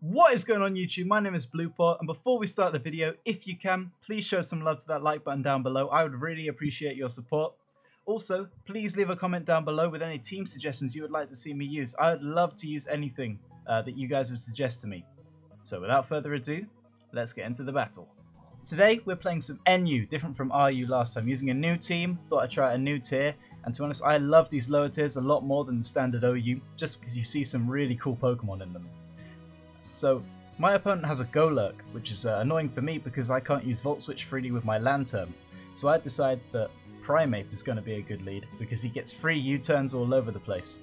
What is going on YouTube? My name is BluePaw, and before we start the video, if you can, please show some love to that like button down below. I would really appreciate your support. Also, please leave a comment down below with any team suggestions you would like to see me use. I would love to use anything that you guys would suggest to me. So without further ado, let's get into the battle. Today we're playing some NU, different from RU last time, using a new team. Thought I'd try a new tier, and to be honest, I love these lower tiers a lot more than the standard OU, just because you see some really cool Pokemon in them. So, my opponent has a Golurk, which is annoying for me because I can't use Volt Switch freely with my Lantern. So I decide that Primeape is going to be a good lead because he gets free U-turns all over the place.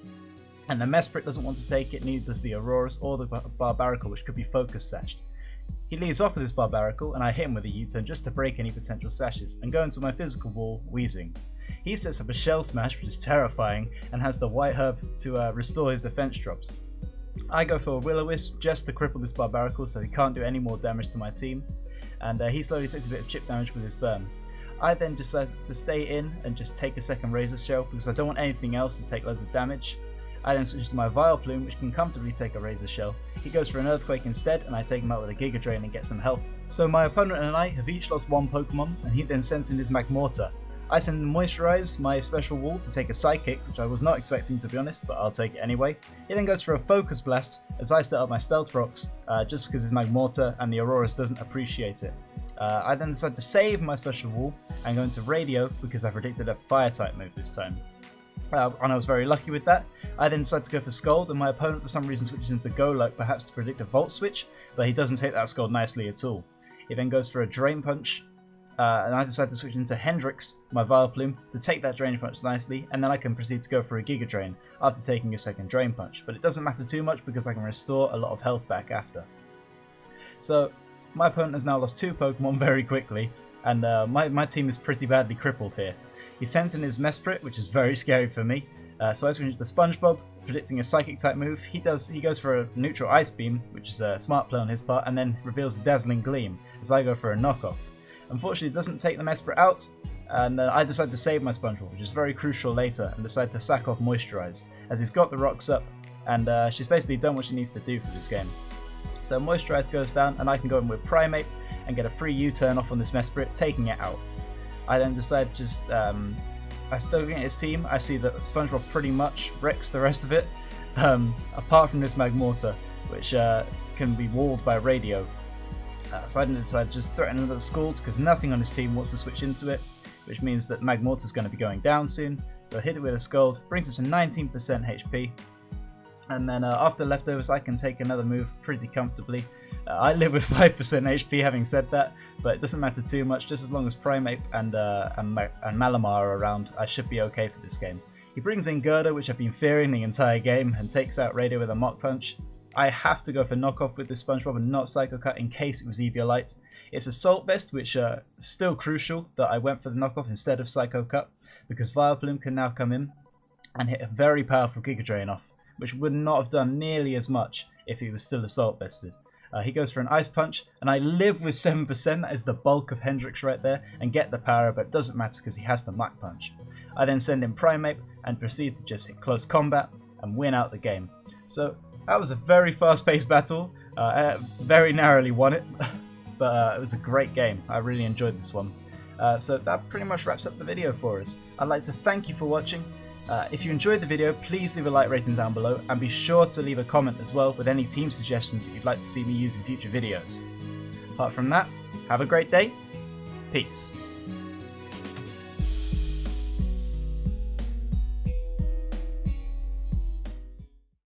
And the Mesprit doesn't want to take it, neither does the Auroras or the Barbaracle, which could be focus sashed. He leads off with his Barbaracle, and I hit him with a U-turn just to break any potential sashes, and go into my physical wall, wheezing. He sets up a Shell Smash, which is terrifying, and has the White Herb to restore his defense drops. I go for a Will-O-Wisp just to cripple this Barbaracle so he can't do any more damage to my team, and he slowly takes a bit of chip damage with his burn. I then decide to stay in and just take a second Razor Shell because I don't want anything else to take loads of damage. I then switch to my Vileplume, which can comfortably take a Razor Shell. He goes for an Earthquake instead, and I take him out with a Giga Drain and get some health. So my opponent and I have each lost one Pokemon, and he then sends in his Magmortar. I send in Moisturize, my special wall, to take a Psychic, which I was not expecting to be honest, but I'll take it anyway. He then goes for a Focus Blast as I set up my Stealth Rocks, just because his Magmortar and the Auroras doesn't appreciate it. I then decide to save my special wall and go into Radio because I predicted a Fire-type move this time. And I was very lucky with that. I then decide to go for Scald, and my opponent for some reason switches into Golurk, perhaps to predict a Volt Switch, but he doesn't take that Scald nicely at all. He then goes for a Drain Punch, and I decide to switch into Hendrix, my Vileplume, to take that Drain Punch nicely, and then I can proceed to go for a Giga Drain after taking a second Drain Punch. But it doesn't matter too much because I can restore a lot of health back after. So my opponent has now lost two Pokemon very quickly, and my team is pretty badly crippled here. He sends in his Mesprit, which is very scary for me, so I switch into SpongeBob, predicting a Psychic type move. He goes for a neutral Ice Beam, which is a smart play on his part, and then reveals a Dazzling Gleam as I go for a knockoff. Unfortunately, it doesn't take the Mesprit out, and I decide to save my SpongeBob, which is very crucial later, and decide to sack off Moisturized, as he's got the rocks up, and she's basically done what she needs to do for this game. So Moisturized goes down, and I can go in with Primeape and get a free U-turn off on this Mesprit, taking it out. I then decide just, I still get his team. I see that SpongeBob pretty much wrecks the rest of it, apart from this Magmortar, which can be walled by Radio. So I then decide to just threaten another Scald because nothing on his team wants to switch into it, which means that Magmortar's going to be going down soon. So I hit it with a Scald, brings it to 19% HP, and then after leftovers I can take another move pretty comfortably. I live with 5% HP having said that, but it doesn't matter too much. Just as long as Primeape and Malamar are around, I should be okay for this game. He brings in Gerda, which I've been fearing the entire game, and takes out Radio with a Mach Punch. I have to go for knockoff with this SpongeBob and not Psycho Cut in case it was Eviolite. It's Assault Vest, which is still crucial that I went for the knockoff instead of Psycho Cut, because Vileplume can now come in and hit a very powerful Giga Drain off, which would not have done nearly as much if he was still Assault Vested. He goes for an Ice Punch, and I live with 7%, that is the bulk of Hendrix right there, and get the power, but it doesn't matter because he has the Mach Punch. I then send in Primeape and proceed to just hit close combat and win out the game. So that was a very fast-paced battle. I very narrowly won it, but it was a great game. I really enjoyed this one. So that pretty much wraps up the video for us. I'd like to thank you for watching. If you enjoyed the video, please leave a like rating down below, and be sure to leave a comment as well with any team suggestions that you'd like to see me use in future videos. Apart from that, have a great day. Peace.